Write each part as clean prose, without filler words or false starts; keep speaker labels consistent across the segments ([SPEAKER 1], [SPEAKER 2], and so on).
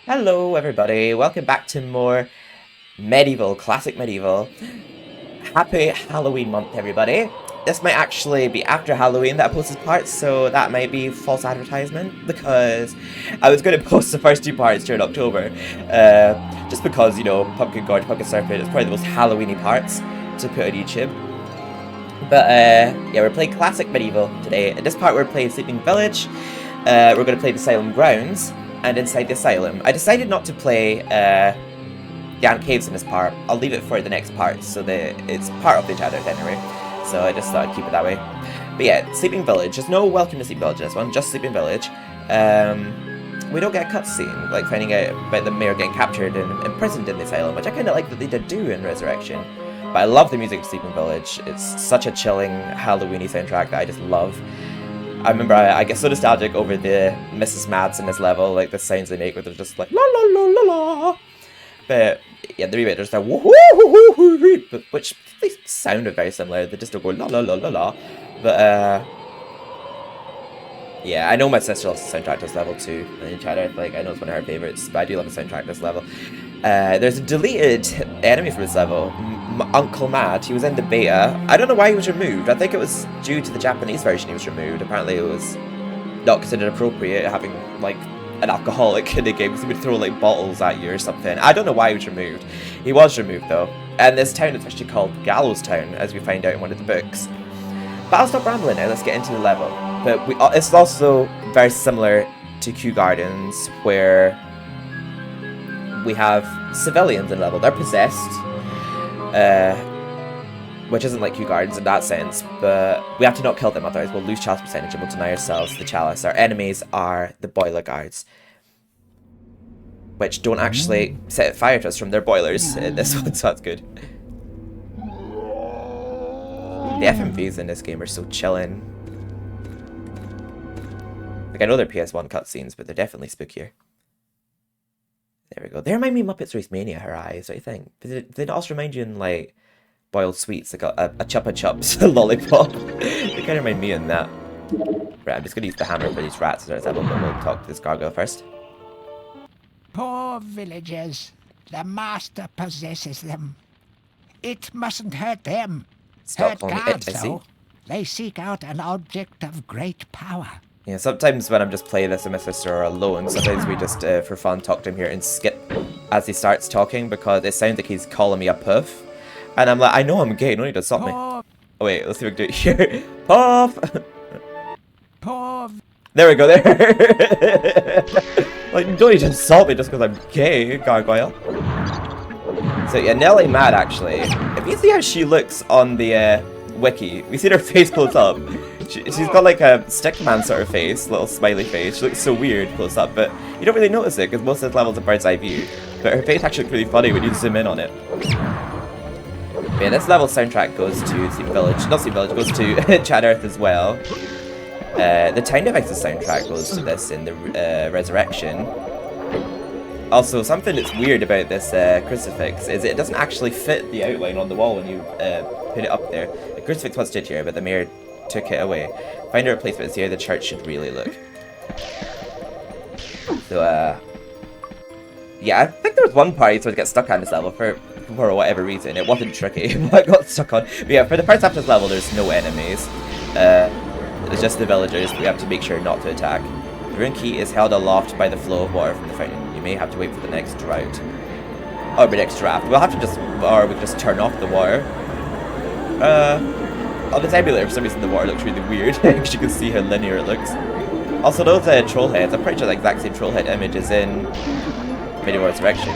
[SPEAKER 1] Hello everybody, welcome back to more MediEvil, classic MediEvil. Happy Halloween month everybody. This might actually be after Halloween that I post this part, so that might be false advertisement, because I was going to post the first two parts during October, just because, you know, Pumpkin Gorge, Pumpkin Serpent is probably the most Halloweeny parts to put on YouTube. But yeah, we're playing classic MediEvil today. In this part we're playing Sleeping Village, we're going to play the Asylum Grounds, and inside the asylum. I decided not to play the Ant Caves in this part. I'll leave it for the next part, so that it's part of the chapter anyway. So I just thought I'd keep it that way. But yeah, Sleeping Village. There's no welcome to Sleeping Village in this one, just Sleeping Village. We don't get a cutscene, like finding out about the mayor getting captured and imprisoned in the asylum, which I kind of like that they did do in Resurrection. But I love the music of Sleeping Village. It's such a chilling, Halloweeny soundtrack that I just love. I remember I get so nostalgic over the Mrs. Mads in this level, like the sounds they make where they're just like la la la la la. But yeah, the remake there's that woohoo, which they sounded very similar. They just don't go la la la la la. But yeah, I know my sister loves the soundtrack to this level too. In chat, like I know it's one of her favorites, but I do love the soundtrack to this level. There's a deleted enemy from this level, Uncle Mad. He was in the beta. I don't know why he was removed. I think it was due to the Japanese version he was removed. Apparently it was not considered appropriate having like an alcoholic in the game because he would throw like bottles at you or something. I don't know why he was removed. He was removed though. And this town is actually called Gallows Town, as we find out in one of the books. But I'll stop rambling now, let's get into the level. But it's also very similar to Kew Gardens, where we have civilians in the level. They're possessed, which isn't like Kew Gardens in that sense, but we have to not kill them, otherwise we'll lose chalice percentage and we'll deny ourselves the chalice. Our enemies are the boiler guards, which don't actually set fire to us from their boilers in this one, so that's good. The FMVs in this game are so chilling. Like, I know they're PS1 cutscenes, but they're definitely spookier. There we go. They remind me of Muppets Race Mania, her eyes, what do you think? They also remind you in, like, boiled sweets, like a Chupa Chups lollipop. They kind of remind me in that. Right, I'm just going to use the hammer for these rats, but we'll talk to this gargoyle first.
[SPEAKER 2] Poor villagers. The master possesses them. It mustn't hurt them.
[SPEAKER 1] Stop
[SPEAKER 2] Hurt
[SPEAKER 1] calling me
[SPEAKER 2] guards,
[SPEAKER 1] it, I see.
[SPEAKER 2] though. They seek out an object of great power.
[SPEAKER 1] Yeah, sometimes when I'm just playing this with my sister or alone, sometimes we just, for fun, talk to him here and skip as he starts talking, because it sounds like he's calling me a puff. And I'm like, I know I'm gay, no need to stop me. Oh wait, let's see if we can do it here. Puff!
[SPEAKER 2] Poor...
[SPEAKER 1] There we go, there! Like, don't need to insult me just because I'm gay, gargoyle. So yeah, Nellie Mad, actually. If you see how she looks on the wiki, we see her face close up. She's got like a stickman sort of face, little smiley face. She looks so weird close up, but you don't really notice it because most of this level's a bird's eye view. But her face actually looks really funny when you zoom in on it. But yeah, this level's soundtrack goes to Sleeping Village, not Sleeping Village, goes to Chad Earth as well. The Town Devices soundtrack goes to this in the Resurrection. Also, something that's weird about this crucifix is it doesn't actually fit the outline on the wall when you put it up there. The crucifix was stood here, but the mayor took it away. Find a replacement, see how the church should really look. So, yeah, I think there was one part you sort of get stuck on this level for whatever reason. It wasn't tricky, but I got stuck on. But yeah, for the parts after this level, there's no enemies. It's just the villagers we have to make sure not to attack. The rune key is held aloft by the flow of water from the fountain. You may have to wait for the next drought. Or the next draft. We'll have to just, or we can just turn off the water. On this emulator, for some reason, the water looks really weird, because you can see how linear it looks. Also, those troll heads, I'm pretty sure the exact same troll head image is in MediEvil Resurrection.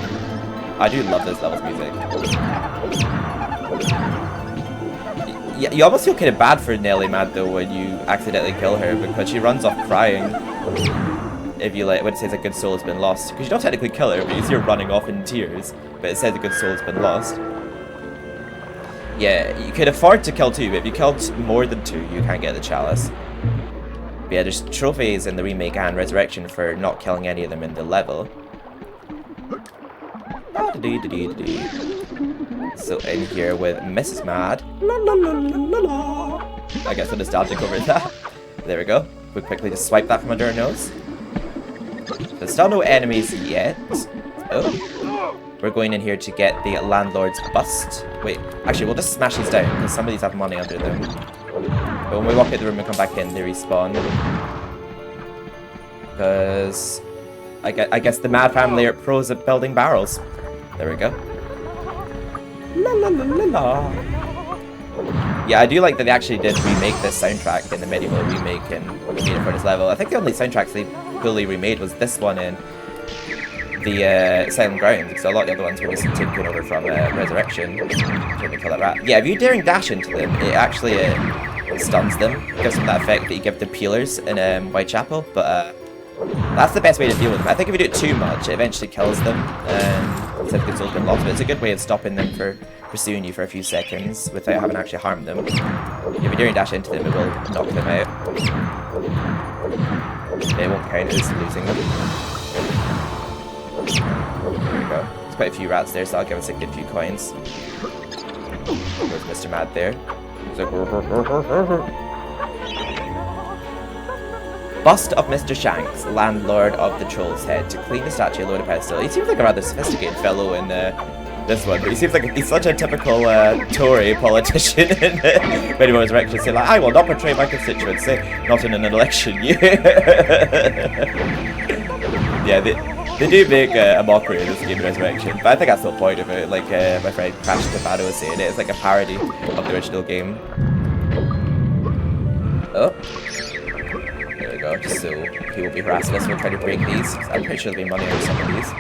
[SPEAKER 1] I do love this level's music. Yeah, you almost feel kind of bad for Nellie Mad though when you accidentally kill her, because she runs off crying. If you like, when it says a good soul has been lost, because you don't technically kill her, but you see her running off in tears. But it says a good soul has been lost. Yeah, you could afford to kill two, but if you killed more than two, you can't get the chalice. But yeah, there's trophies in the remake and Resurrection for not killing any of them in the level. So in here with Mrs. Mad. I get so nostalgic over that. There we go. We quickly just swipe that from under our nose. There's still no enemies yet. Oh. We're going in here to get the landlord's bust. Wait, actually, we'll just smash these down, because some of these have money under them. But when we walk out the room and come back in, they respawn. Because I guess the Mad Family are pros at building barrels. There we go. La la la la la. Yeah, I do like that they actually did remake this soundtrack in the MediEvil remake and made it for this level. I think the only soundtracks they fully remade was this one and the Asylum Grounds, because a lot of the other ones were just taken over from Resurrection. Trying to kill that rat. Yeah, if you daring dash into them, it actually stuns them. It gives them that effect that you give the peelers in Whitechapel, but that's the best way to deal with them. I think if you do it too much, it eventually kills them. Instead of gets open lots, but it's a good way of stopping them for pursuing you for a few seconds without having actually harmed them. If you daring dash into them, it will knock them out. It won't count as losing them. There we go. There's quite a few rats there, so that'll give us a good few coins. There's Mr. Mad there. He's like, Bust of Mr. Shanks, landlord of the Troll's Head. To clean the statue, load a pedestal. He seems like a rather sophisticated fellow in this one, but he seems like he's such a typical Tory politician in MediEvil Resurrection, saying like, I will not betray my constituency, not in an election year. Yeah, they do make a mockery of this game, Resurrection, but I think that's the whole point of it. Like my friend Crash Tafado was saying, it's like a parody of the original game. Oh. There we go, just so he won't be harassing us. We'll try to break these. I'm pretty sure there'll be money on some of these.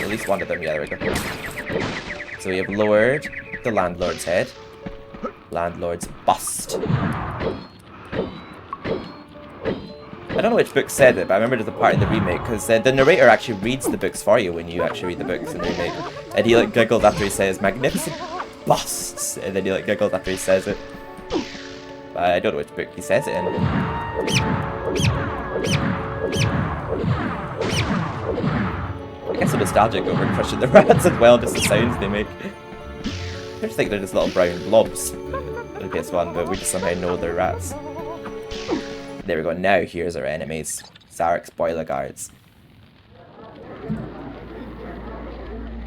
[SPEAKER 1] At least one of them, yeah, there we go. So we have lowered the landlord's head. Landlord's bust. I don't know which book said it, but I remember there's a part in the remake, because the narrator actually reads the books for you when you actually read the books in the remake. And he like giggles after he says, magnificent busts! And then he like giggles after he says it. But I don't know which book he says it in. I guess I'm nostalgic over crushing the rats as well, just the sounds they make. I just think they're just little brown blobs in PS1, but we just somehow know they're rats. There we go, now here's our enemies. Zarek's boiler guards.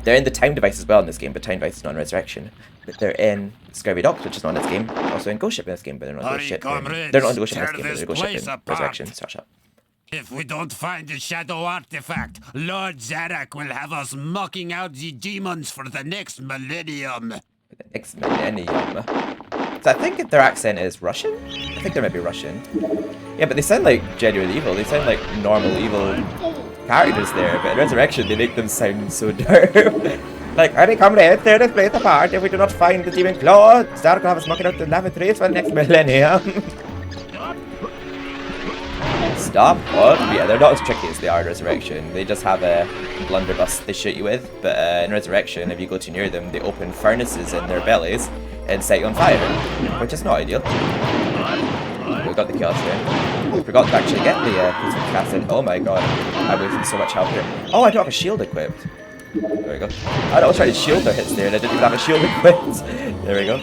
[SPEAKER 1] They're in the Time Device as well in this game, but Time Device is not in Resurrection. But they're in Scurvy Dock, which is not in this game. Also in Ghost Ship in this game, but they're not in Ghost Ship. They're not in Ghost Ship in this game, but they're in Ghost Ship in Resurrection. Shut up.
[SPEAKER 3] If we don't find the shadow artifact, Lord Zarek will have us mocking out the demons for the next millennium.
[SPEAKER 1] The next millennium. So I think their accent is Russian? I think they might be Russian. Yeah, but they sound like genuine evil. They sound like normal evil characters there, but in Resurrection they make them sound so dark. Like, are they coming to tear this place apart if we do not find the demon claw? Zarek will have us mocking out the lavatories for the next millennium. Stop. What? Yeah, they're not as tricky as they are in Resurrection. They just have a blunderbuss they shoot you with, but in Resurrection, if you go too near them, they open furnaces in their bellies and set you on fire, which is not ideal. We got the chaos there. Forgot to actually get the piece of cast in. Oh my god, I'm wasting so much health here. Oh, I don't have a shield equipped. There we go. I was trying to shield their hits there and I didn't even have a shield equipped. There we go.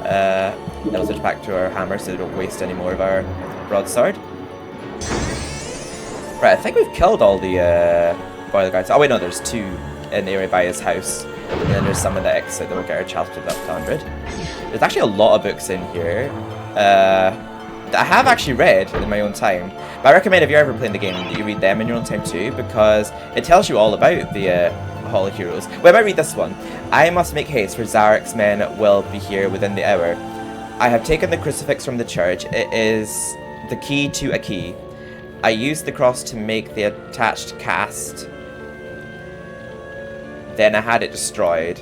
[SPEAKER 1] Then we'll switch back to our hammer so we don't waste any more of our broadsword. Right, I think we've killed all the boiler guards. Oh wait, no, there's two in the area by his house. And then there's some in the exit that will get our chapters up to 100. There's actually a lot of books in here. That I have actually read in my own time. But I recommend if you're ever playing the game that you read them in your own time too, because it tells you all about the Hall of Heroes. Well, I might read this one. I must make haste, for Zarek's men will be here within the hour. I have taken the crucifix from the church. It is the key to a key. I used the cross to make the attached cast. Then I had it destroyed.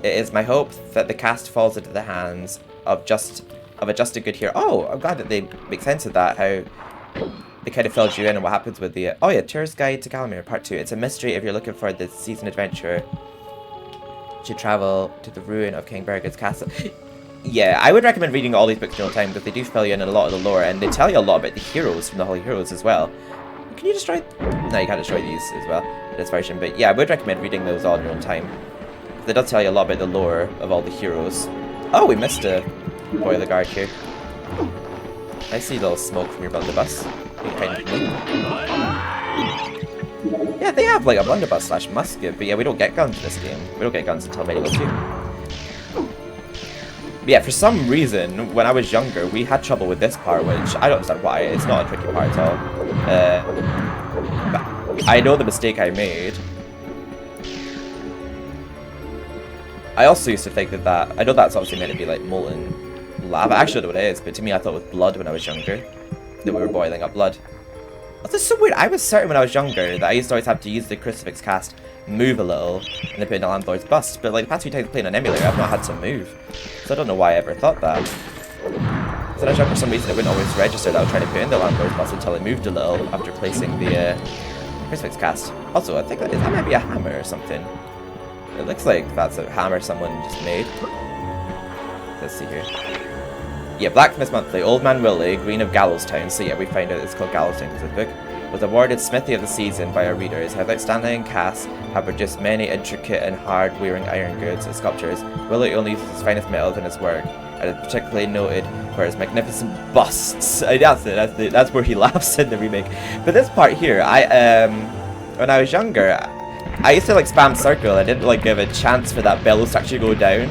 [SPEAKER 1] It is my hope that the cast falls into the hands of a just a good hero. Oh, I'm glad that they make sense of that, how they kind of filled you in on what happens with the... oh yeah, Tourist Guide to Calamir, Part 2. It's a mystery if you're looking for the season adventure. You should travel to the ruin of King Berget's castle. Yeah, I would recommend reading all these books in your own time, because they do fill you in a lot of the lore, and they tell you a lot about the heroes from the Holy Heroes as well. Can you destroy... no, you can't destroy these as well in this version, but yeah, I would recommend reading those all in your own time. They does tell you a lot about the lore of all the heroes. Oh, we missed a boiler guard here. I see a little smoke from your blunderbuss. Yeah, they have like a blunderbuss slash musket, but yeah, we don't get guns in this game. We don't get guns until MediEvil 2. But yeah, for some reason, when I was younger, we had trouble with this part, which I don't understand why. It's not a tricky part at all. But I know the mistake I made. I also used to think that I know that's obviously meant to be like molten lava. I actually don't know what it is, but to me I thought it was blood when I was younger. That we were boiling up blood. Oh, that's so weird. I was certain when I was younger that I used to always have to use the crucifix cast, move a little, and then put in the landlord's bust. But like the past few times playing on emulator, I've not had to move. So I don't know why I ever thought that. So I was young, for some reason it wouldn't always register that I was trying to put in the landlord's bust until I moved a little after placing the crucifix cast. Also, I think that might be a hammer or something. It looks like that's a hammer someone just made. Let's see here. Yeah, Blacksmith Monthly, Old Man Willie, Green of Gallowstown. So yeah, we find out it's called Gallowstown because of the book. Was awarded Smithy of the Season by our readers. His outstanding casts have produced many intricate and hard-wearing iron goods and sculptures. Willie only uses his finest metals in his work, and is particularly noted for his magnificent busts. That's where he laughs in the remake. But this part here, when I was younger, I used to like spam circle. I didn't like give a chance for that bellows to actually go down.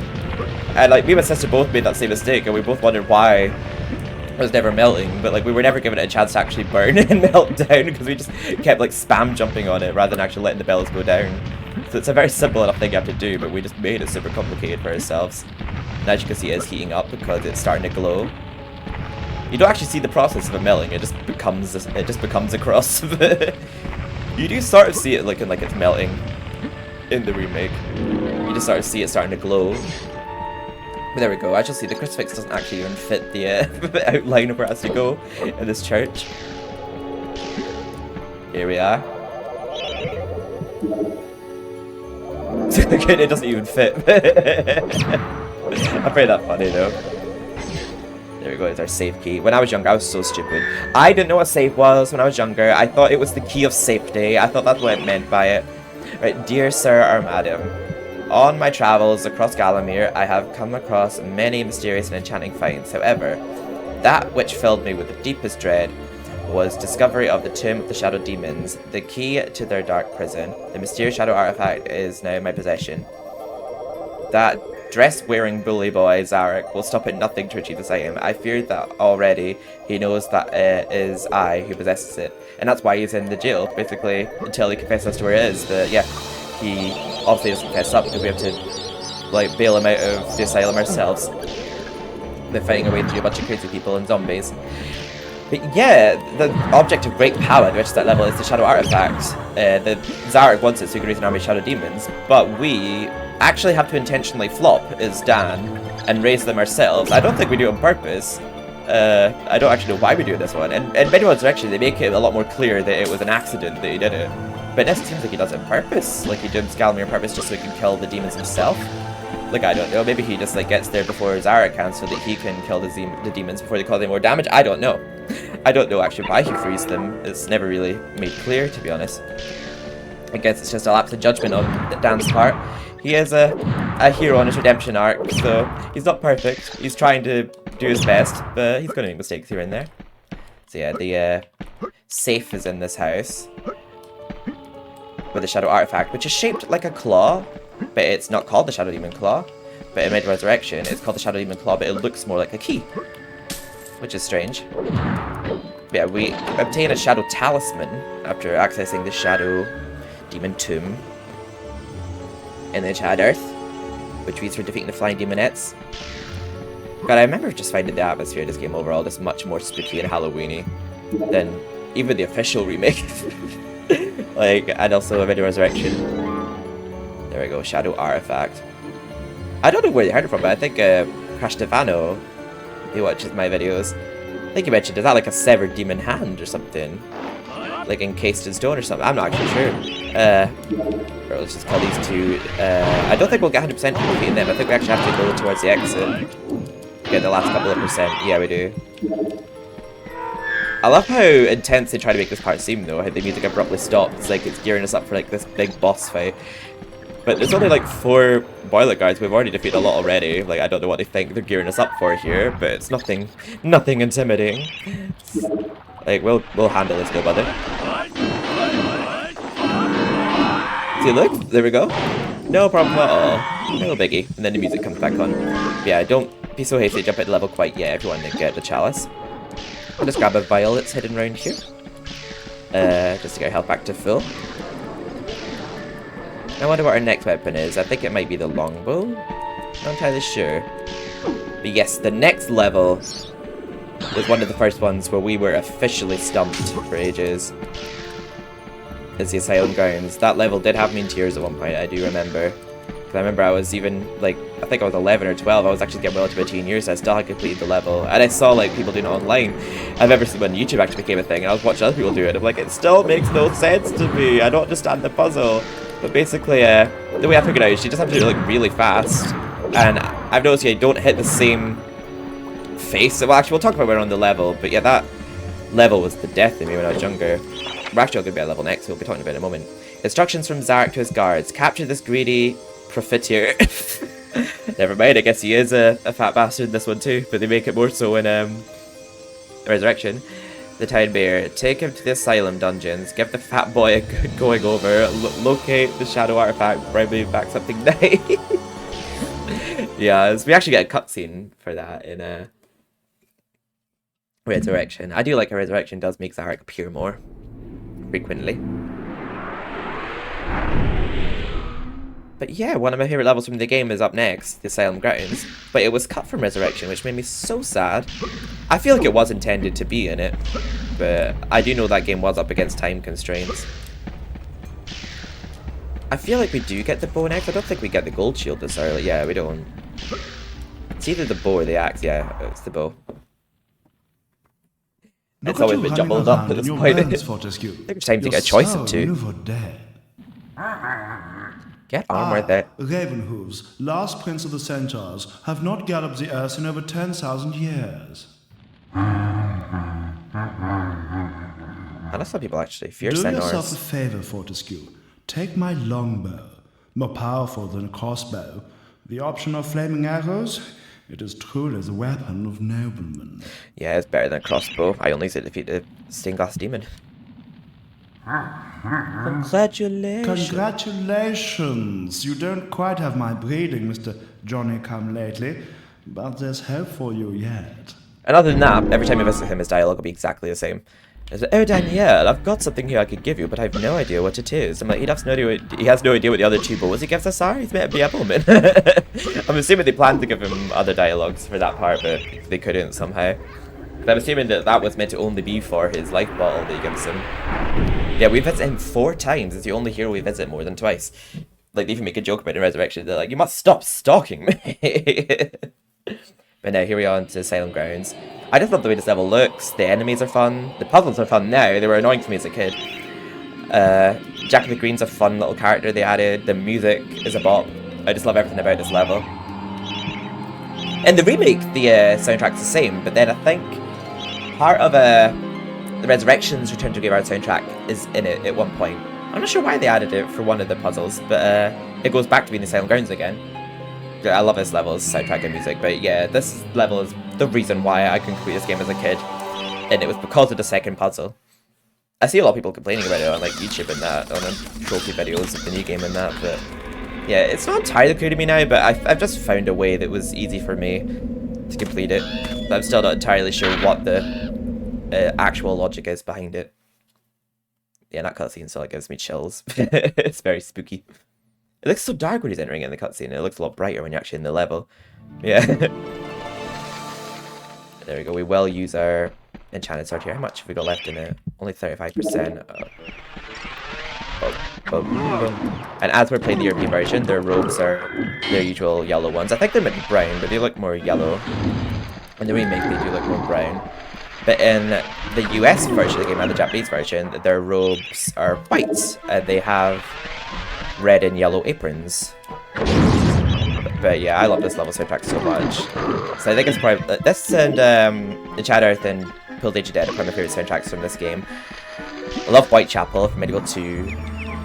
[SPEAKER 1] And like me and my sister both made that same mistake, and we both wondered why it was never melting. But like we were never given it a chance to actually burn and melt down because we just kept like spam jumping on it rather than actually letting the bellows go down. So it's a very simple enough thing you have to do, but we just made it super complicated for ourselves. And as you can see, it is heating up because it's starting to glow. You don't actually see the process of it melting; it just becomes a cross. You do sort of see it looking like it's melting in the remake. You just sort of see it starting to glow. But there we go. As you'll see, the crucifix doesn't actually even fit the outline of where it has to go in this church. Here we are. Again, it doesn't even fit. I find that funny though. There we go, it's our save key. When I was younger, I was so stupid. I didn't know what save was when I was younger. I thought it was the key of safety. I thought that's what it meant by it. Right, dear sir or madam, on my travels across Galamir, I have come across many mysterious and enchanting finds. However, that which filled me with the deepest dread was discovery of the Tomb of the Shadow Demons, the key to their dark prison. The mysterious shadow artifact is now in my possession. That dress-wearing bully boy, Zarek, will stop at nothing to achieve this item. I fear that already he knows that it is I who possesses it. And that's why he's in the jail, basically, until he confesses to where it is. But yeah, he obviously doesn't confess up because we have to, like, bail him out of the asylum ourselves. They're fighting our way through a bunch of crazy people and zombies. But yeah, the object of great power that reaches that level is the Shadow Artifact. The Zarek wants it so he can raise an army of Shadow Demons, but we actually have to intentionally flop as Dan and raise them ourselves. I don't think we do it on purpose. I don't actually know why we do this one. And in MediEvil Resurrection, they make it a lot more clear that it was an accident that he did it. But this seems like he does it on purpose. Like he did Scalamir on purpose just so he can kill the demons himself. Like, I don't know, maybe he just like gets there before Zarek can so that he can kill the demons before they cause any more damage. I don't know. I don't know actually why he frees them. It's never really made clear, to be honest. I guess it's just a lapse of judgment on Dan's part. He is a hero on his redemption arc, so he's not perfect. He's trying to do his best, but he's going to make mistakes here and there. So yeah, the safe is in this house with the Shadow Artifact, which is shaped like a claw, but it's not called the Shadow Demon Claw. But in MediEvil Resurrection, it's called the Shadow Demon Claw, but it looks more like a key, which is strange. But yeah, we obtain a Shadow Talisman after accessing the Shadow Demon Tomb in the Enchanted Earth, which we use for defeating the Flying Demonettes. God, I remember just finding the atmosphere of this game overall just much more spooky and Halloweeny than even the official remake. Like, and also MediEvil Resurrection. There we go, Shadow Artifact. I don't know where they heard it from, but I think Crash Stefano, he watches my videos, I think he mentioned, is that like a severed demon hand or something? Like encased in stone or something? I'm not actually sure. Let's just call these two. I don't think we'll get 100% defeating them. I think we actually have to go towards the exit. Get the last couple of percent. Yeah, we do. I love how intense they try to make this part seem, though. How the music abruptly stops. It's like it's gearing us up for like this big boss fight. But there's only like 4 boiler guards. We've already defeated a lot already. Like, I don't know what they think they're gearing us up for here, but it's nothing intimidating. Like, we'll handle this, no bother. See, look, there we go. No problem at all. No biggie. And then the music comes back on. But yeah, don't be so hasty to jump at the level quite yet if you want to get the chalice. I'll just grab a vial that's hidden around here. Just to get our health back to full. I wonder what our next weapon is. I think it might be the longbow. Not entirely sure. But yes, the next level was one of the first ones where we were officially stumped for ages. It's the Asylum Grounds. That level did have me in tears at one point, I do remember. Because I remember I was even, like, I think I was 11 or 12, I was actually getting well into my teen years, so I still had completed the level. And I saw, like, people doing it online. I remember when YouTube actually became a thing, and I was watching other people do it, I'm like, it still makes no sense to me, I don't understand the puzzle. But basically, the way I figured out is you just have to do it, like, really fast. And I've noticed you don't hit the same face. Well, actually, we'll talk about it on the level, but yeah, that level was the death of me when I was younger. We're actually all going to be at level next, so we'll be talking about it in a moment. Instructions from Zarek to his guards. Capture this greedy profiteer. Never mind, I guess he is a fat bastard in this one too, but they make it more so in Resurrection. The Town Bear. Take him to the Asylum dungeons. Give the fat boy a good going over. Locate the shadow artifact. Bring back something nice. Yeah, we actually get a cutscene for that in Resurrection. I do like how Resurrection does make Zarek appear more frequently. But yeah, one of my favourite levels from the game is up next, the Asylum Grounds. But it was cut from Resurrection, which made me so sad. I feel like it was intended to be in it, but I do know that game was up against time constraints. I feel like we do get the bow and axe. I don't think we get the gold shield this early. Yeah, we don't. It's either the bow or the axe. Yeah, it's the bow. It's always been jumbled up at this point. I think it's time to get a choice of two. Get armor there.
[SPEAKER 4] Ravenhooves, last prince of the centaurs, have not galloped the earth in over 10,000 years.
[SPEAKER 1] I know some people actually fear centaurs.
[SPEAKER 4] Do yourself a favor, Fortescue. Take my longbow. More powerful than a crossbow. The option of flaming arrows? It is truly the weapon of noblemen.
[SPEAKER 1] Yeah, it's better than a crossbow. I only said defeat the stained glass demon. Congratulations.
[SPEAKER 4] Congratulations! You don't quite have my breeding, Mr. Johnny-come-lately, but there's hope for you yet.
[SPEAKER 1] And other than that, every time you visit him, his dialogue will be exactly the same. It's like, oh Danielle, I've got something here I could give you, but I have no idea what it is. I'm like, he has no idea what the other two boys he gives us are. He's meant to be a woman. I'm assuming they planned to give him other dialogues for that part, but they couldn't somehow. But I'm assuming that that was meant to only be for his life bottle that he gives him. Yeah, we visit him 4 times. It's the only hero we visit more than twice. Like, they even make a joke about it in Resurrection. They're like, you must stop stalking me. But now, here we are into Asylum Grounds. I just love the way this level looks. The enemies are fun. The puzzles are fun now. They were annoying to me as a kid. Jack McGreen's a fun little character they added. The music is a bop. I just love everything about this level. In the remake, the soundtrack's the same, but then I think part of the Resurrection's Return to Graveyard soundtrack is in it at one point. I'm not sure why they added it for one of the puzzles, but it goes back to being the Asylum Grounds again. I love this level's soundtrack and music, but yeah, this level is the reason why I couldn't complete this game as a kid, and it was because of the second puzzle. I see a lot of people complaining about it on like YouTube and that, on trophy videos of the new game and that, but yeah, it's not entirely clear to me now, but I've just found a way that was easy for me to complete it. But I'm still not entirely sure what the actual logic is behind it. Yeah, that cutscene still gives me chills. It's very spooky. It looks so dark when he's entering in the cutscene. It looks a lot brighter when you're actually in the level. Yeah. There we go. We will use our enchanted sword here. How much have we got left in it? Only 35%. And as we're playing the European version, their robes are their usual yellow ones. I think they're maybe brown, but they look more yellow. In the remake, they do look more brown. But in the US version of the game and the Japanese version, their robes are white. They have red and yellow aprons. But yeah, I love this level soundtrack so much. So I think it's probably this and Enchanted Earth and Pulled Age of Dead are probably my favourite soundtracks from this game. I love Whitechapel from MediEvil 2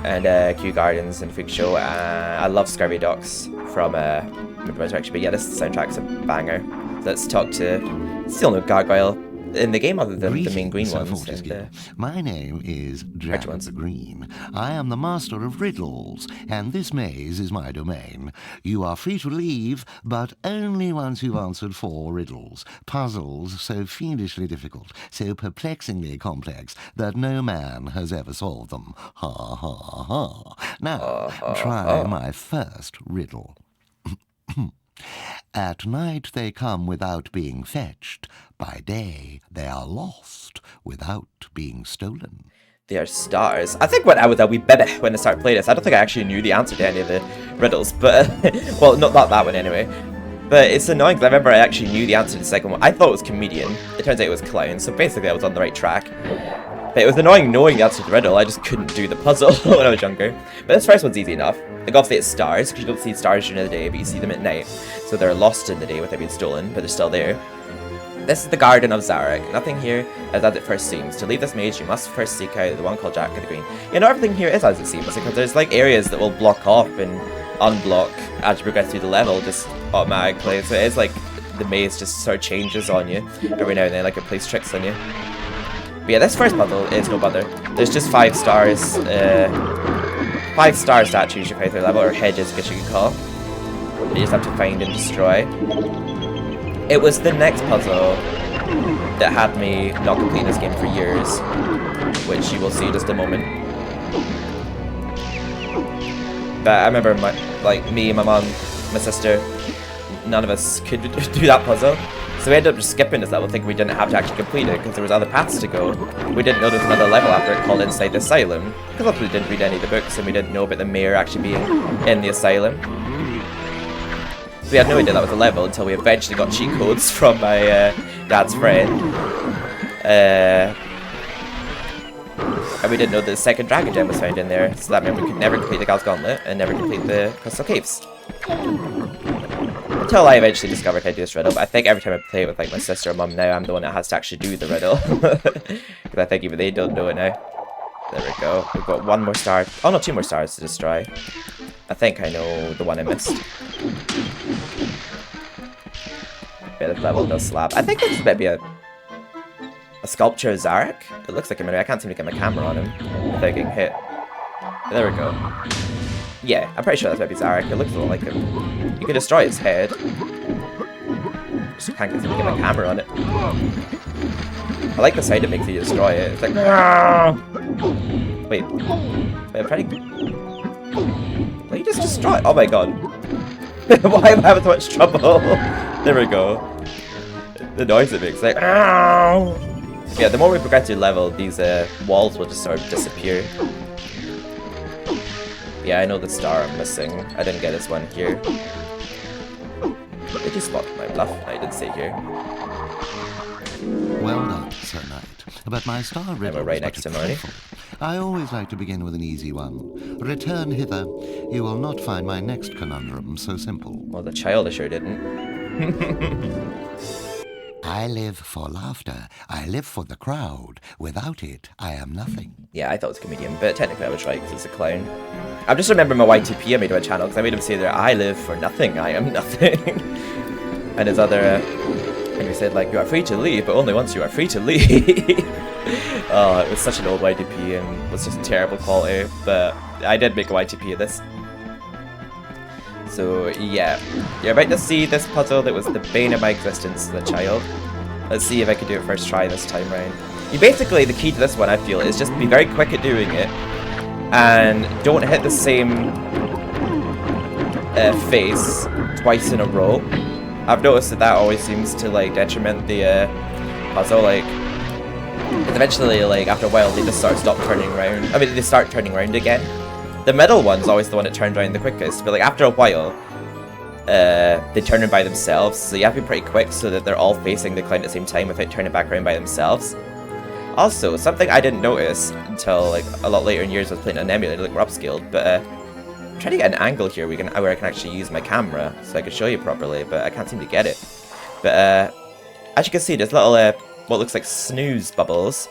[SPEAKER 1] and Kew Gardens and Freak Show. I love Scurvy Docks from Resurrection. But yeah, this soundtrack's a banger. So let's talk to still no Gargoyle. in the game other than the main green
[SPEAKER 5] Greetings, Sir
[SPEAKER 1] ones.
[SPEAKER 5] Fortescue. My name is Jack
[SPEAKER 1] ones?
[SPEAKER 5] the Green. I am the master of riddles, and this maze is my domain. You are free to leave, but only once you've answered 4 riddles. Puzzles so fiendishly difficult, so perplexingly complex, that no man has ever solved them. Ha ha ha. Now, try my first riddle. At night they come without being fetched. By day they are lost without being stolen.
[SPEAKER 1] They are stars. I think when I was a wee baby when I started playing this, I don't think I actually knew the answer to any of the riddles, but well, not that one anyway. But it's annoying because I remember I actually knew the answer to the second one. I thought it was comedian. It turns out it was clown, so basically I was on the right track. But it was annoying knowing the answer to the riddle. I just couldn't do the puzzle when I was younger. But this first one's easy enough. Like obviously it's stars, because you don't see stars during the day, but you see them at night. So they're lost in the day without being stolen, but they're still there. This is the Garden of Zarek. Nothing here is as it first seems. To leave this maze, you must first seek out the one called Jack of the Green. You know, everything here is as it seems, because there's like areas that will block off and unblock as you progress through the level, just automatically. So it is like the maze just sort of changes on you every now and then, like it plays tricks on you. But yeah, this first puzzle is no bother. There's just 5 stars, 5-star statues you find through the level, or hedges, I guess you could call. You just have to find and destroy. It was the next puzzle that had me not completing this game for years, which you will see in just a moment. But I remember me, my mom, my sister, none of us could do that puzzle. So we ended up just skipping this level, thinking we didn't have to actually complete it because there was other paths to go. We didn't know there was another level after it called Inside the Asylum, because obviously we didn't read any of the books and we didn't know about the mayor actually being in the asylum. So we had no idea that was a level until we eventually got cheat codes from my dad's friend. And we didn't know that the second dragon gem was found in there, so that meant we could never complete the Gal's Gauntlet and never complete the Crystal Caves. Until I eventually discovered how to do this riddle, but I think every time I play it with like my sister or mum now, I'm the one that has to actually do the riddle. Because I think even they don't know it now. There we go. We've got 1 more star. Oh no, 2 more stars to destroy. I think I know the one I missed. Yeah, this level does slap. I think this is maybe a sculpture of Zarek. It looks like him anyway. I can't seem to get my camera on him without getting hit. There we go. Yeah, I'm pretty sure that's maybe Zarek. It looks a lot like him. You can destroy his head. Just can't seem to get my camera on it. I like the sound it makes when you destroy it. It's like, wait, I'm trying to. Well, you just destroy it. Oh my god. Why am I having so much trouble? There we go. The noise it makes, like, yeah, the more we progress through the level, these walls will just sort of disappear. Yeah, I know the star I'm missing. I didn't get this one here. Did you spot my bluff? No, I didn't see here.
[SPEAKER 5] Well done, Sir Knight. But my star riddle
[SPEAKER 1] we're right
[SPEAKER 5] was
[SPEAKER 1] next to
[SPEAKER 5] but a
[SPEAKER 1] Marty.
[SPEAKER 5] trifle. I always like to begin with an easy one. Return hither. You will not find my next conundrum so simple.
[SPEAKER 1] Well, the child I sure didn't.
[SPEAKER 5] I live for laughter. I live for the crowd. Without it, I am nothing.
[SPEAKER 1] Yeah, I thought it was a comedian, but technically I was right because it's a clown. I'm just remembering my YTP I made on my channel because I made him say there, I live for nothing, I am nothing. And his other, and he said like, you are free to leave, but only once you are free to leave. Oh, it was such an old YTP and was just terrible quality, but I did make a YTP of this. So yeah, you're about to see this puzzle that was the bane of my existence as a child. Let's see if I can do it first try this time round. You basically, the key to this one I feel is just be very quick at doing it and don't hit the same face twice in a row. I've noticed that always seems to like detriment the puzzle, like eventually like after a while they just sort of stop turning around. I mean they start turning around again. The middle one's always the one that turns around the quickest, but like after a while, they turn around by themselves, so you have to be pretty quick so that they're all facing the clown at the same time without turning back around by themselves. Also, something I didn't notice until like a lot later in years I was playing an emulator, like we're upscaled, but I'm trying to get an angle here where I can actually use my camera so I can show you properly, but I can't seem to get it. But as you can see, there's little, what looks like snooze bubbles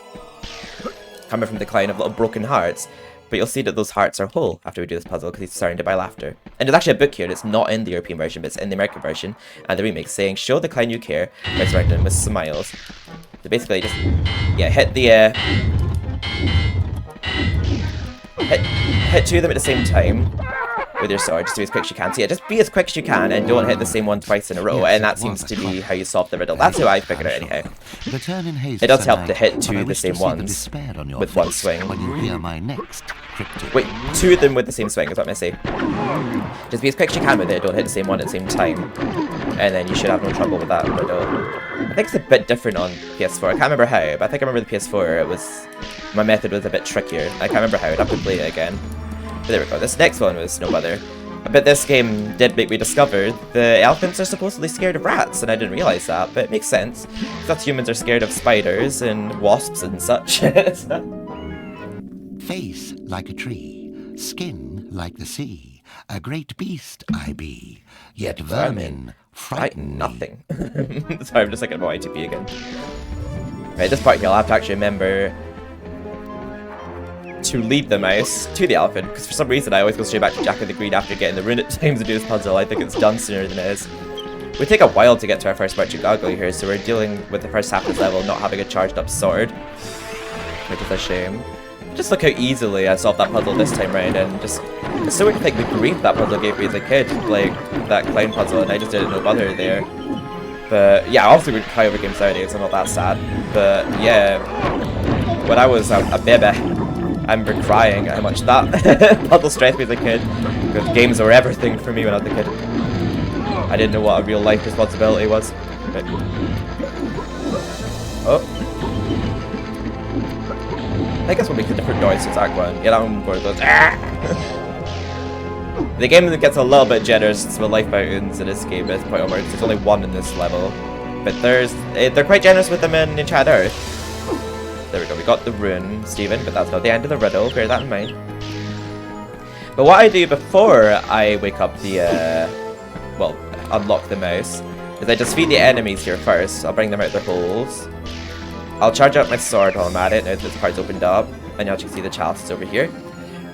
[SPEAKER 1] coming from the clown of little broken hearts. But you'll see that those hearts are whole after we do this puzzle because he's surrounded by laughter. And there's actually a book here that's not in the European version, but it's in the American version and the remake saying, show the clown you care by surrounding him with smiles. So basically, just hit the hit two of them at the same time with your sword, just do as quick as you can. So yeah, just be as quick as you can and don't hit the same one twice in a row, and that seems to be how you solve the riddle. That's how I figured it out anyhow. It does help to hit two of the same ones with one swing.
[SPEAKER 5] When you hear my next cryptic...
[SPEAKER 1] Wait, two of them with the same swing is what I'm going to say. Just be as quick as you can with it, don't hit the same one at the same time, and then you should have no trouble with that riddle. I think it's a bit different on PS4. I can't remember how, but I think I remember the PS4, it was... my method was a bit trickier. I can't remember how, I'd have to play it again. But there we go, this next one was no bother. But this game did make me discover the elephants are supposedly scared of rats, and I didn't realise that, but it makes sense. Because humans are scared of spiders and wasps and such.
[SPEAKER 5] Face like a tree, skin like the sea, a great beast I be, yet vermin frighten
[SPEAKER 1] nothing. Sorry, I'm just looking at my ITP again. Right, this part here I'll have to actually remember to lead the mouse to the elephant, because for some reason I always go straight back to Jack of the Green after getting the rune at times to do this puzzle. I think it's done sooner than it is. We take a while to get to our first merchant gargoyle here, so we're dealing with the first half of this level not having a charged up sword, which is a shame. Just look how easily I solved that puzzle this time round, and just it's so weird to think the grief that puzzle gave me as a kid, like that clown puzzle, and I just didn't know bother there. But yeah, obviously we cry over games nowadays, so I'm not that sad. But yeah, when I was a baby, I remember crying how much that puzzle stressed me as a kid, because games were everything for me when I was a kid. I didn't know what a real life responsibility was. But... oh. I guess we'll make a different noise to that one. Yeah, that one where it goes, ah! The game gets a little bit generous with life mountains in this game at this point onwards. There's only one in this level. But they're quite generous with them in Enchanted Earth. There we go, we got the rune, Stephen, but that's not the end of the riddle, bear that in mind. But what I do before I wake up the, well, unlock the mouse, is I just feed the enemies here first. I'll bring them out their holes. I'll charge up my sword while I'm at it, now that this part's opened up, and you can see the chalice is over here.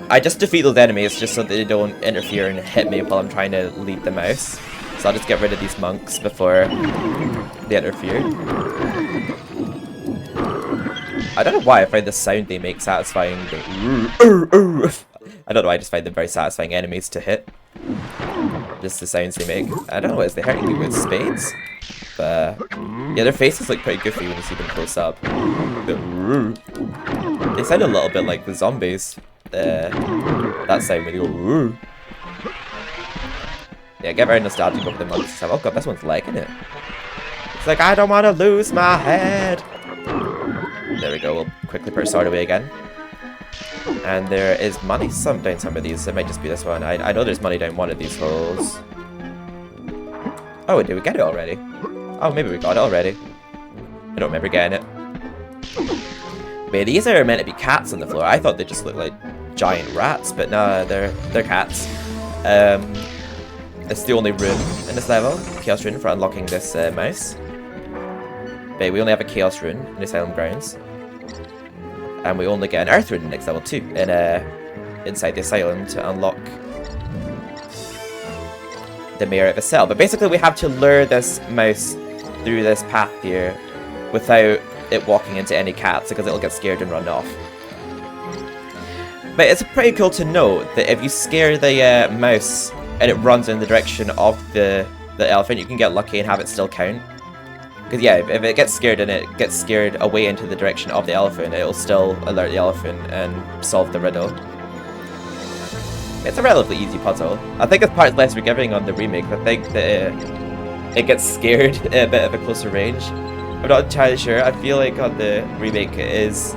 [SPEAKER 1] I just defeat those enemies just so that they don't interfere and hit me while I'm trying to lead the mouse. So I'll just get rid of these monks before they interfere. I don't know why I find the sound they make satisfying. I don't know, I just find them very satisfying enemies to hit. Just the sounds they make. I don't know, is they hurting you with spades? But yeah, their faces look pretty goofy when you see them close up. They sound a little bit like the zombies. That sound when you go. Yeah, get very nostalgic over the monks. Oh god, this one's liking it. It's like, I don't want to lose my head. There we go, we'll quickly put our sword away again. And there is money down some of these. It might just be this one. I know there's money down one of these holes. Oh, did we get it already? Oh, maybe we got it already. I don't remember getting it. But these are meant to be cats on the floor. I thought they just looked like giant rats, but no, they're cats. It's the only room in this level, Chaos Rune, for unlocking this mouse. But we only have a Chaos Rune in the Asylum Grounds. And we only get an Earth Rune in the next level too, inside the Asylum to unlock the Mayor of a Cell. But basically we have to lure this mouse through this path here without it walking into any cats, because it'll get scared and run off. But it's pretty cool to note that if you scare the mouse and it runs in the direction of the elephant, you can get lucky and have it still count. Because yeah, if it gets scared and it gets scared away into the direction of the elephant, it'll still alert the elephant and solve the riddle. It's a relatively easy puzzle. I think this part's less forgiving on the remake. I think that it gets scared at a bit of a closer range. I'm not entirely sure. I feel like on the remake it is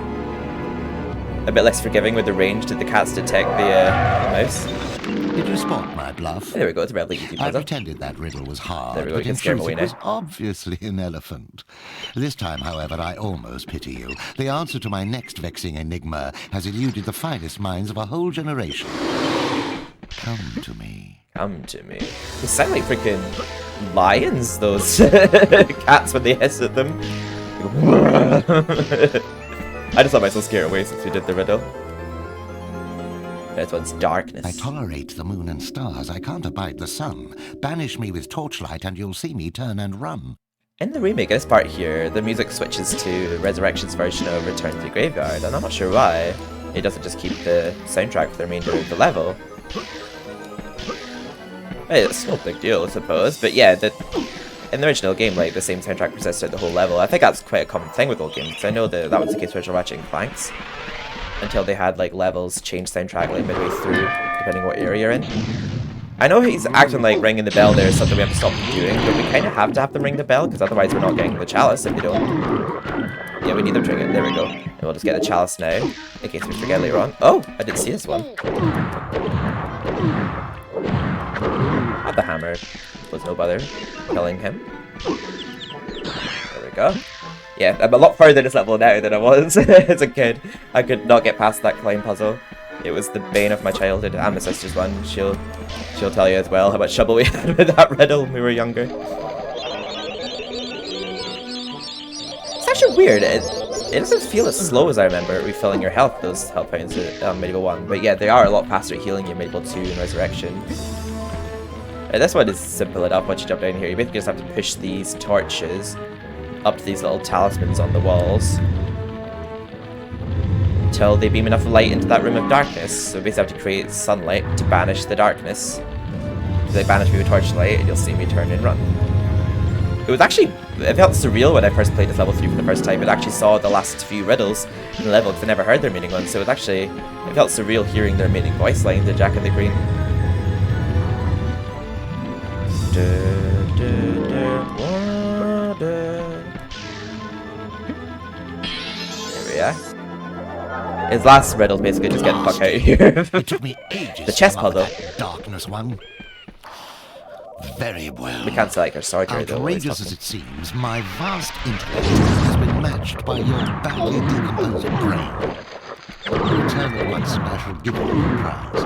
[SPEAKER 1] a bit less forgiving with the range that the cats detect the mouse.
[SPEAKER 5] Did you spot my bluff?
[SPEAKER 1] There we go, it's a relatively easy
[SPEAKER 5] I
[SPEAKER 1] puzzle.
[SPEAKER 5] pretended that riddle was hard,
[SPEAKER 1] There we go, you
[SPEAKER 5] but
[SPEAKER 1] can
[SPEAKER 5] in
[SPEAKER 1] scare him
[SPEAKER 5] truth
[SPEAKER 1] away
[SPEAKER 5] it
[SPEAKER 1] now.
[SPEAKER 5] was obviously an elephant. This time, however, I almost pity you. The answer to my next vexing enigma has eluded the finest minds of a whole generation. Come to me.
[SPEAKER 1] Come to me. They sound like freaking lions, those cats, when they hiss at them. I just thought myself scared away since we did the riddle. This one's darkness.
[SPEAKER 5] I tolerate the moon and stars. I can't abide the sun. Banish me with torchlight and you'll see me turn and run.
[SPEAKER 1] In the remake, this part here, the music switches to Resurrection's version of Return to the Graveyard, and I'm not sure why. It doesn't just keep the soundtrack for the remainder of the level. It's no big deal, I suppose, but yeah, in the original game, like, the same soundtrack persists throughout the whole level. I think that's quite a common thing with old games, because I know that was the case with Ratchet and Clanks, until they had, like, levels change soundtrack, like, midway through, depending what area you're in. I know he's acting like ringing the bell there is something we have to stop doing, but we kind of have to have them ring the bell, because otherwise we're not getting the chalice if we don't. Yeah, we need them to ring it. There we go. And we'll just get the chalice now, in case we forget later on. Oh, I didn't see this one. Have the hammer. Was no bother killing him. There we go. Yeah, I'm a lot further in this level now than I was as a kid. I could not get past that climb puzzle. It was the bane of my childhood, and my sister's one. She'll tell you as well how much trouble we had with that riddle when we were younger. It's actually weird. It doesn't feel as slow as I remember refilling your health, those health points in Medieval 1. But yeah, they are a lot faster at healing you in Medieval 2 and Resurrection. This one is simple enough once you jump down here. You basically just have to push these torches up to these little talismans on the walls until they beam enough light into that room of darkness. So basically have to create sunlight to banish the darkness. So they banish me with torchlight and you'll see me turn and run. It felt surreal when I first played this level 3 for the first time. It actually saw the last few riddles in the level because I never heard their meaning ones. So it felt surreal hearing their meaning voice line to Jack of the Green. There we are. His last riddle basically just get the fuck out of here.
[SPEAKER 5] It took me ages
[SPEAKER 1] The chest
[SPEAKER 5] to unlock
[SPEAKER 1] puzzle.
[SPEAKER 5] that darkness one. Very well.
[SPEAKER 1] We can't select our sorcery though.
[SPEAKER 5] Outrageous as it seems, my vast intellect has been matched by your badly decomposed brain. Return at once and I shall give you a prize.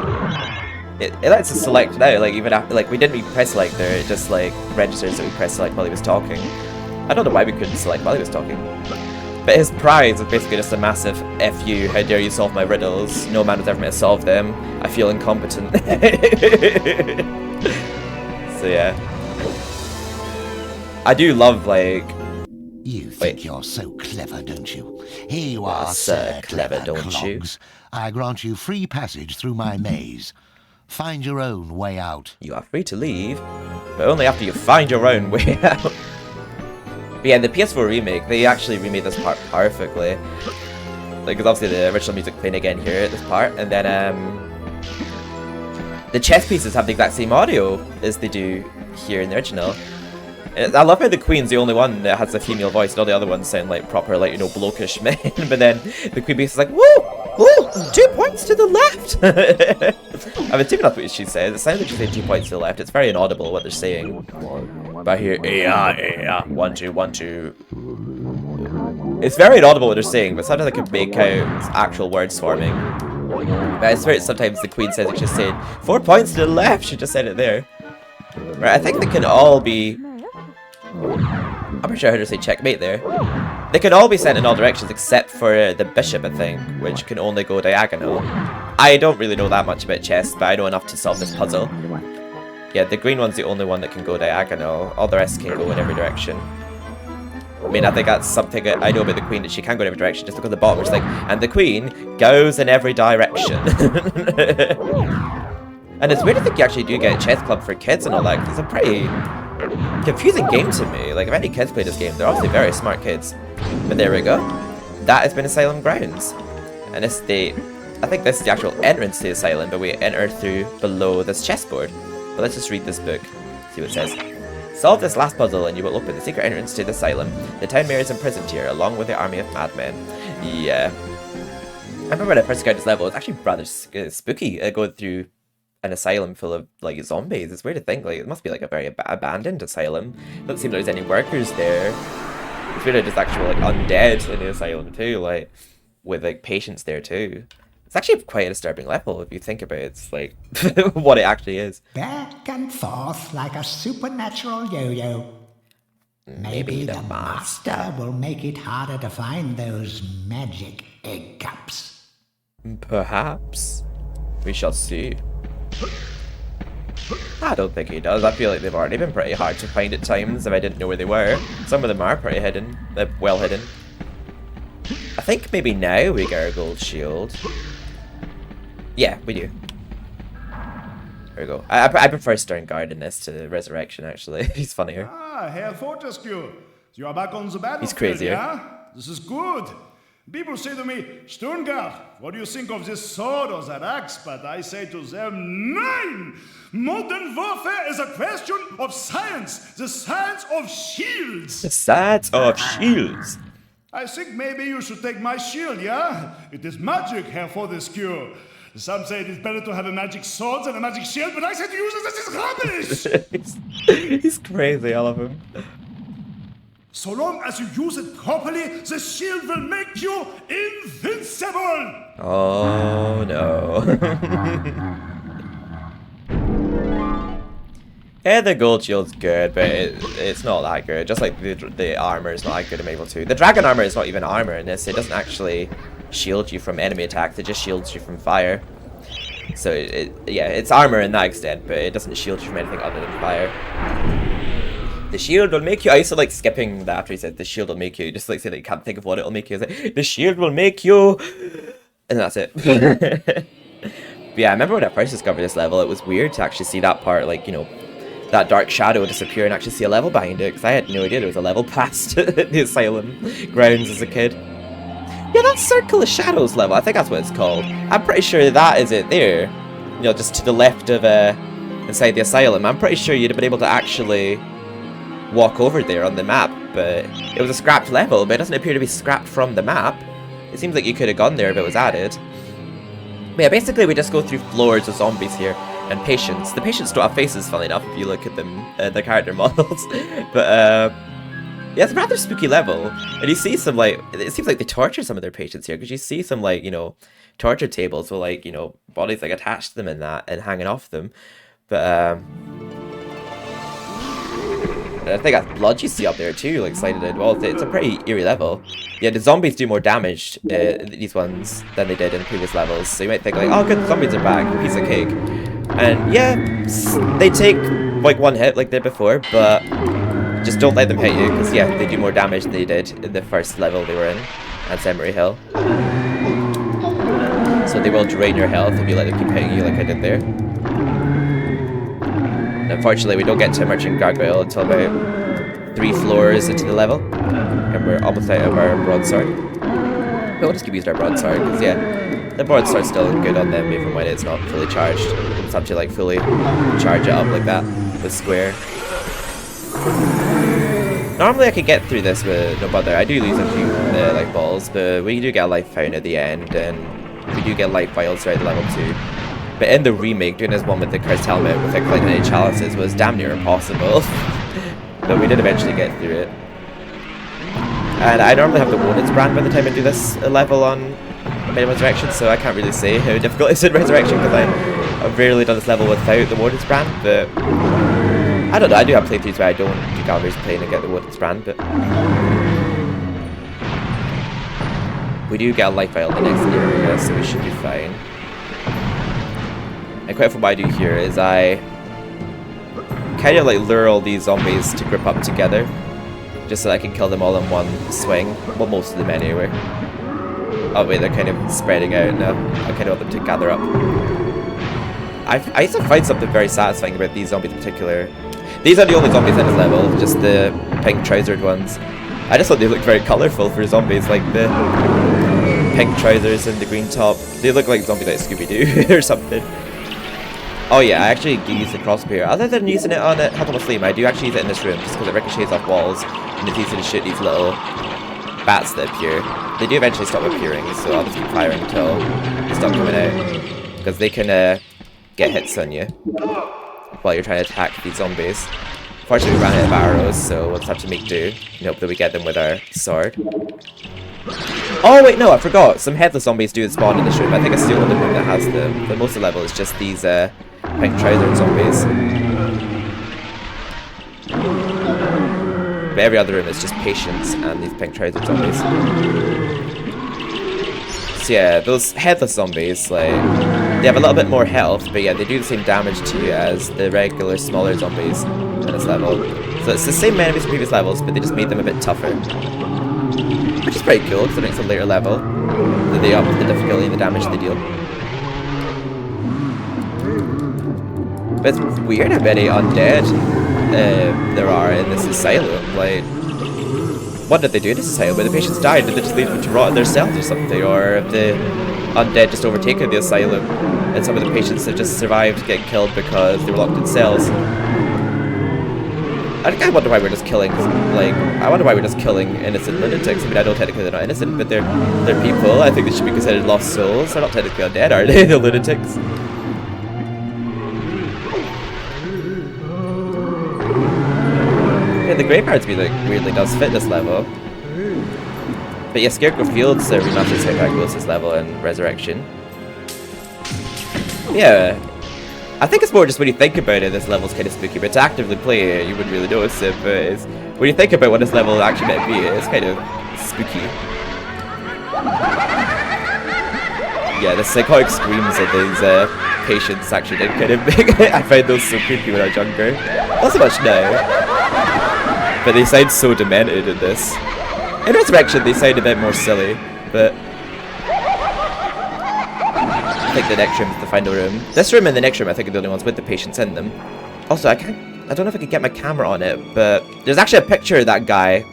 [SPEAKER 1] It lets us select now, like even after, like we didn't even press select there, it just like registers that we pressed select while he was talking. I don't know why we couldn't select while he was talking. But his prize is basically just a massive F you, how dare you solve my riddles, no man has ever meant to solve them, I feel incompetent. So yeah. I do love like...
[SPEAKER 5] You think you're so clever, don't you? Here you
[SPEAKER 1] Ah,
[SPEAKER 5] are,
[SPEAKER 1] sir, clever, don't you?
[SPEAKER 5] clogs. I grant you free passage through my maze. Find your own way out.
[SPEAKER 1] You are free to leave, but only after you find your own way out. But yeah, the PS4 remake, they actually remade this part perfectly. Like, because obviously the original music playing again here at this part, and then the chess pieces have the exact same audio as they do here in the original. And I love how the Queen's the only one that has a female voice, and all the other ones sound like proper, like, you know, blokish men. But then the Queen piece is like, woo! Woo! 2 points to the left! I'm assuming that's what she says. It sounds like she's saying 2 points to the left. It's very inaudible what they're saying. But I hear, 1, 2, 1, 2. It's very inaudible what they're saying, but sometimes I can make out actual words forming. But I swear sometimes the Queen says it just saying 4 points to the left. She just said it there. Right, I think they can all be... I'm pretty sure I heard her say checkmate there. They can all be sent in all directions except for the bishop, I think, which can only go diagonal. I don't really know that much about chess, but I know enough to solve this puzzle. Yeah, the green one's the only one that can go diagonal. All the rest can go in every direction. I mean, I think that's something I know about the Queen, that she can go in every direction, just look at the bottom, it's like, and the Queen goes in every direction. And it's weird to think you actually do get a chess club for kids and all that, because it's a pretty confusing game to me. Like, if any kids play this game, they're obviously very smart kids. But there we go. That has been Asylum Grounds. And this I think this is the actual entrance to the Asylum, but we enter through below this chessboard. But let's just read this book, see what it says. Solve this last puzzle and you will open the secret entrance to the Asylum. The town mayor is imprisoned here, along with the army of madmen. Yeah. I remember when I first got this level, it's actually rather spooky going through an asylum full of, like, zombies. It's weird to think, like, it must be, like, a very abandoned asylum. Doesn't seem like there's any workers there. It's weird that there's actual, like, undead in the asylum, too, like, with, like, patients there, too. It's actually quite a disturbing level, if you think about it. It's, like, what it actually is.
[SPEAKER 2] Back and forth like a supernatural yo-yo. Maybe the master will make it harder to find those magic egg cups.
[SPEAKER 1] Perhaps. We shall see. I don't think he does. I feel like they've already been pretty hard to find at times if I didn't know where they were. Some of them are pretty hidden. They're well hidden. I think maybe now we get our gold shield. Yeah, we do. There we go. I prefer Stern Guard in this to Resurrection, actually. He's funnier.
[SPEAKER 4] Ah, Herr Fortescue. You are back on the battlefield,
[SPEAKER 1] He's crazier.
[SPEAKER 4] yeah? This is good. People say to me, Stungard, what do you think of this sword or that axe? But I say to them, Nein! Modern warfare is a question of science. The science of shields.
[SPEAKER 1] The science of shields.
[SPEAKER 4] I think maybe you should take my shield, yeah? It is magic, Herr Fortescue. Some say it is better to have a magic sword than a magic shield, but I say to use it, this is rubbish!
[SPEAKER 1] He's crazy, I love him.
[SPEAKER 4] So long as you use it properly, the shield will make you invincible!
[SPEAKER 1] Oh no. Yeah, the gold shield's good, but it's not that good. Just like the armor is not that good in MediEvil 2. The dragon armor is not even armor in this. It doesn't actually shield you from enemy attacks. It just shields you from fire. So yeah, it's armor in that extent, but it doesn't shield you from anything other than fire. The shield will make you. I used to like skipping that after he said the shield will make you. Just like say that you can't think of what it'll make you. It's like, the shield will make you, and that's it. But yeah, I remember when I first discovered this level, it was weird to actually see that part, like, you know, that dark shadow disappear and actually see a level behind it, because I had no idea there was a level past the Asylum Grounds as a kid. Yeah, that Circle of Shadows level, I think that's what it's called. I'm pretty sure that is it there. You know, just to the left of inside the Asylum. I'm pretty sure you'd have been able to actually walk over there on the map, but it was a scrapped level, but it doesn't appear to be scrapped from the map. It seems like you could have gone there if it was added. But yeah, basically we just go through floors of zombies here, and patients. The patients don't have faces, funnily enough, if you look at them, the character models. But yeah, it's a rather spooky level, and you see some, like, it seems like they torture some of their patients here, because you see some, like, you know, torture tables with, like, you know, bodies like attached to them and that, and hanging off them. But I think that's blood you see up there too, like slided in. Well, it's a pretty eerie level. Yeah, the zombies do more damage, these ones, than they did in previous levels. So you might think like, oh good, the zombies are back, piece of cake. And yeah, they take like one hit like they did before, but just don't let them hit you, because yeah, they do more damage than they did in the first level they were in, at Cemetery Hill. So they will drain your health if you let them keep hitting you like I did there. Unfortunately, we don't get to Merchant Gargoyle until about 3 floors into the level, and we're almost out of our broadsword. But we'll just keep using our broadsword, because yeah, the broadsword's still good on them even when it's not fully charged. You just have to like fully charge it up like that with square. Normally I could get through this with no bother. I do lose a few life balls, but we do get a life fountain at the end, and we do get life vials throughout the level too. But in the remake, doing this one with the cursed helmet without collecting any chalices was damn near impossible. But we did eventually get through it. And I normally have the Warden's Brand by the time I do this level on MediEvil Resurrection, so I can't really say how difficult it is in Resurrection, because I've rarely done this level without the Warden's Brand, but I don't know, I do have playthroughs where I don't do Gallery's playing and get the Warden's Brand, but we do get a life vial in the next area, so we should be fine. And quite often what I do here is I kind of like lure all these zombies to group up together, just so that I can kill them all in one swing. Well, most of them anyway. Oh wait, they're kind of spreading out now. I kind of want them to gather up. I used to find something very satisfying about these zombies in particular. These are the only zombies in this level, just the pink trousered ones. I just thought they looked very colourful for zombies, like the pink trousers and the green top. They look like zombies like Scooby-Doo or something. Oh yeah, I actually do use the crossbow here. Other than using it on Help on a Flame, I do actually use it in this room, just because it ricochets off walls, and it's easy to shoot these little bats that appear. They do eventually stop appearing, so I'll just keep firing until they stop coming out, because they can get hits on you while you're trying to attack these zombies. Fortunately, we ran out of arrows, so we'll just have to make do and hope that we get them with our sword. Oh wait, no, I forgot. Some headless zombies do spawn in this room. I think it's the only room that has them. But most of the level is just these pink trousered zombies. But every other room is just patients and these pink trousered zombies. So yeah, those headless zombies, like, They have a little bit more health, but yeah, they do the same damage to you as the regular smaller zombies in this level. So it's the same enemies from previous levels, but they just made them a bit tougher. Which is pretty cool, considering it's a later level. That they up the difficulty and the damage they deal. But it's weird how many undead there are in this asylum. Like, what did they do in this asylum? When the patients died, did they just leave them to rot in their cells or something? Or have the undead just overtaken the asylum and some of the patients have just survived getting killed because they were locked in cells? I wonder why we're just killing, like, I wonder why we're just killing innocent lunatics. I mean, I know technically they're not innocent, but they're people. I think they should be considered lost souls. They're not technically undead, are they? The lunatics. Yeah, the graveyard's music weirdly does fit this level. But yeah, Scarecrow Fields remastered soundtrack goes this level and Resurrection. Yeah. I think it's more just when you think about it, this level's kind of spooky, but to actively play it, you wouldn't really notice it, but it's, when you think about what this level actually meant to be, it's kind of spooky. Yeah, the psychotic screams of these patients actually did kind of make I find those so creepy when I was younger. Not so much now. But they sound so demented in this. In Resurrection, they sound a bit more silly, but I think the next room is the final room. This room and the next room, I think, are the only ones with the patients in them. Also, I don't know if I could get my camera on it, but there's actually a picture of that guy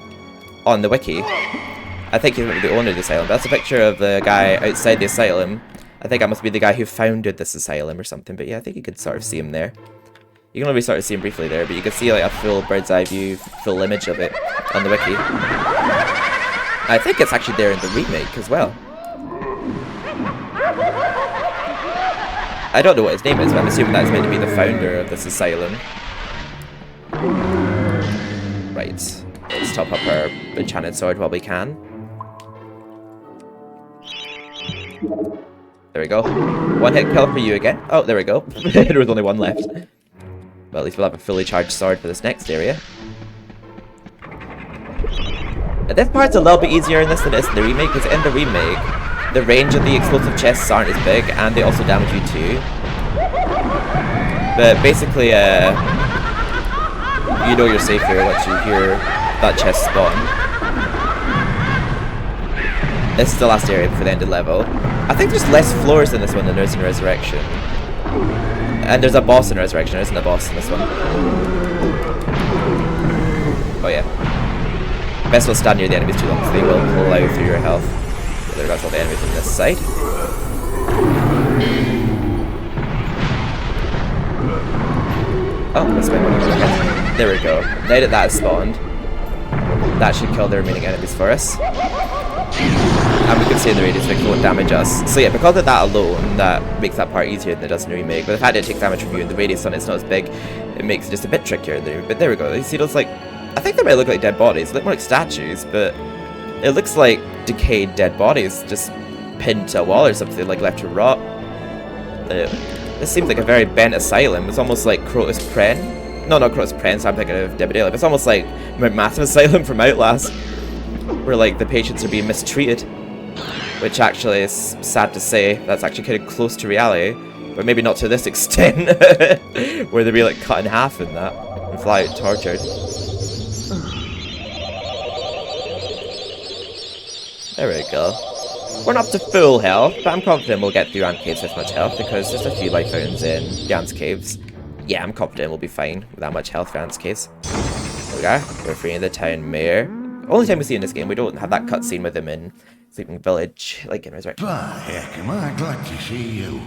[SPEAKER 1] on the wiki. I think he's the owner of the asylum. That's a picture of the guy outside the asylum. I think that must be the guy who founded this asylum or something, but yeah, I think you could sort of see him there. You can only sort of see him briefly there, but you can see like a full bird's eye view, full image of it on the wiki. I think it's actually there in the remake as well. I don't know what his name is, but I'm assuming that's meant to be the founder of this asylum. Right, let's top up our enchanted sword while we can. There we go. One hit kill for you again. Oh, there we go. There was only one left. Well, at least we'll have a fully charged sword for this next area. And this part's a little bit easier in this than it is in the remake, because in the remake, the range of the explosive chests aren't as big, and they also damage you too. But basically, you know you're safe here once you hear that chest spawn. This is the last area before the end of the level. I think there's less floors in this one than there is in Resurrection. And there's a boss in Resurrection, there isn't a boss in this one. Oh yeah. Best not stand near the enemies too long, because they will pull out through your health. There goes all the enemies on this side. Oh, this way. There we go. Now that that spawned, that should kill the remaining enemies for us. And we can see in the radius they won't damage us. So yeah, because of that alone, that makes that part easier than it does in the remake. But the fact that it takes damage from you and the radius on it's not as big, it makes it just a bit trickier in the remake. But there we go. You see those, like, I think they might look like dead bodies. They look more like statues, but it looks like decayed dead bodies just pinned to a wall or something, like left to rot. This seems like a very bent asylum. It's almost like Crotus Pren. No, not Crotus Pren, so I'm thinking of Debadale. It's almost like Massive Asylum from Outlast, where like the patients are being mistreated. Which actually is sad to say, that's actually kind of close to reality, but maybe not to this extent, where they'd be like cut in half in that, and fly out tortured. There we go. We're not up to full health, but I'm confident we'll get through Ant Caves with much health, because there's a few life fountains in the Ant Caves. Yeah, I'm confident we'll be fine with that much health for Ant Caves. There we are, we're freeing the town mayor. Only time we see in this game, we don't have that cutscene with him in Sleeping Village, like in Resurrection.
[SPEAKER 6] By heck, am I glad to see you.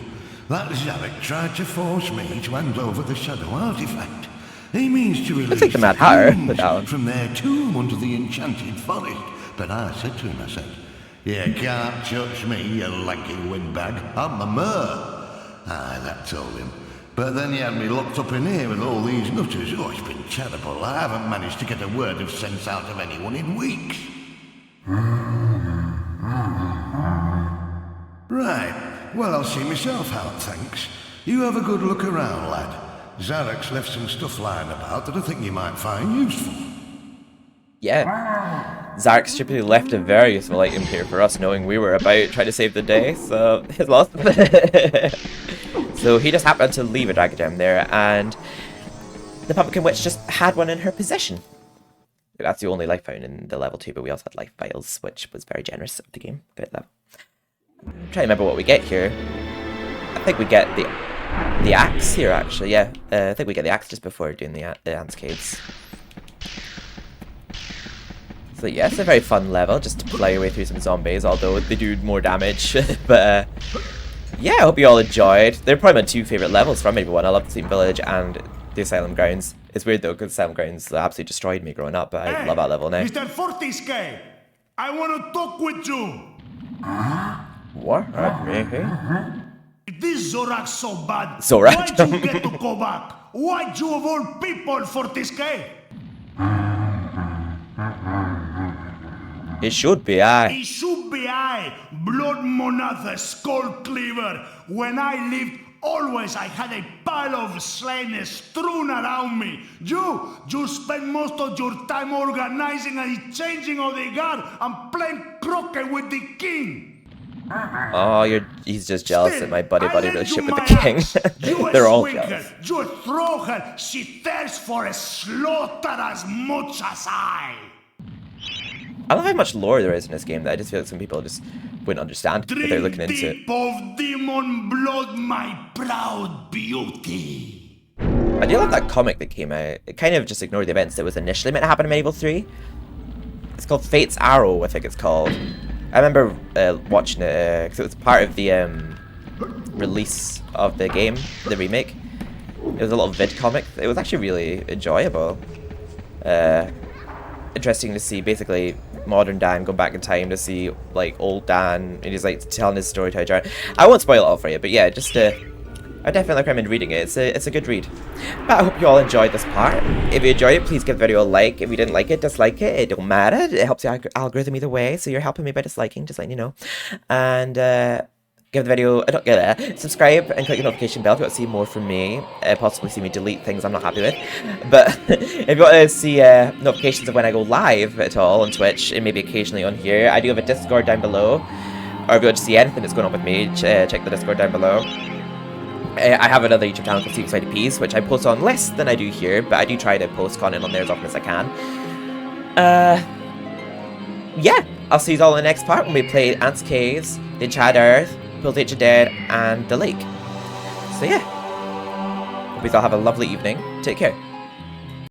[SPEAKER 6] That Zarek tried to force me to hand over the shadow artifact. He means to release
[SPEAKER 1] like the Mad Hatter,
[SPEAKER 6] the
[SPEAKER 1] put down.
[SPEAKER 6] from their tomb under the enchanted forest. But I said to him, I said, "You can't touch me, you lanky windbag. I'm the mayor." Aye, that told him. But then he had me locked up in here with all these nutters. Oh, it's been terrible. I haven't managed to get a word of sense out of anyone in weeks. Right. Well, I'll see myself out, thanks. You have a good look around, lad. Zarek's left some stuff lying about that I think you might find useful.
[SPEAKER 1] Yeah. Zarek stupidly left a very useful item here for us, knowing we were about trying to save the day, so it's lost. So he just happened to leave a dragon gem there, and the Pumpkin Witch just had one in her possession. That's the only life found in the level 2, but we also had life vials, which was very generous of the game. Great level. I'm trying to remember what we get here. I think we get the axe here, actually. Yeah, I think we get the axe just before doing the ants caves. So yeah, it's a very fun level just to play your way through some zombies, although they do more damage. But yeah, I hope you all enjoyed. They're probably my 2 favourite levels from MediEvil 1. I love the Sleeping Village and the Asylum Grounds. It's weird though, because Asylum Grounds absolutely destroyed me growing up, but I love that level now.
[SPEAKER 4] Mr. Fortisque, I want to talk with you.
[SPEAKER 1] What?
[SPEAKER 4] If this Zorak's so bad,
[SPEAKER 1] Zorak.
[SPEAKER 4] why'd you get to go back? Why'd you of all people, Fortisque?
[SPEAKER 1] It should be I.
[SPEAKER 4] It should be I, Blood Monad, Skull Cleaver. When I lived, always I had a pile of slain strewn around me. You spend most of your time organizing and changing of the guard and playing croquet with the king.
[SPEAKER 1] Oh, he's just jealous that my buddy
[SPEAKER 4] lend you
[SPEAKER 1] relationship with
[SPEAKER 4] my
[SPEAKER 1] the king.
[SPEAKER 4] axe. You
[SPEAKER 1] They're all
[SPEAKER 4] swing
[SPEAKER 1] jealous.
[SPEAKER 4] her, you throw her, she thirsts for a slaughter as much as I.
[SPEAKER 1] I love how much lore there is in this game that I just feel like some people just wouldn't understand if they're looking into it.
[SPEAKER 4] Deep of demon blood, my proud beauty.
[SPEAKER 1] I do love that comic that came out. It kind of just ignored the events that was initially meant to happen in MediEvil 3. It's called Fate's Arrow, I think it's called. I remember watching it because it was part of the release of the game, the remake. It was a little vid comic. It was actually really enjoyable. Interesting to see basically modern Dan going back in time to see like old Dan, and he's like telling his story to Jared. I won't spoil it all for you, but yeah, just I definitely recommend reading it. It's a good read. But I hope you all enjoyed this part. If you enjoyed it, please give the video a like. If you didn't like it, dislike it. It don't matter. It helps the algorithm either way, so you're helping me by disliking, just letting you know. And give the video subscribe and click the notification bell if you want to see more from me. Possibly see me delete things I'm not happy with. But if you want to see notifications of when I go live at all on Twitch, and maybe occasionally on here, I do have a Discord down below. Or if you want to see anything that's going on with me, check the Discord down below. I have another YouTube channel called Secret Peace, which I post on less than I do here, but I do try to post content on there as often as I can. Yeah, I'll see you all in the next part when we play Ants Caves, the Enchanted Earth, Build the Dead, and the Lake. So yeah, hope you all have a lovely evening. Take care.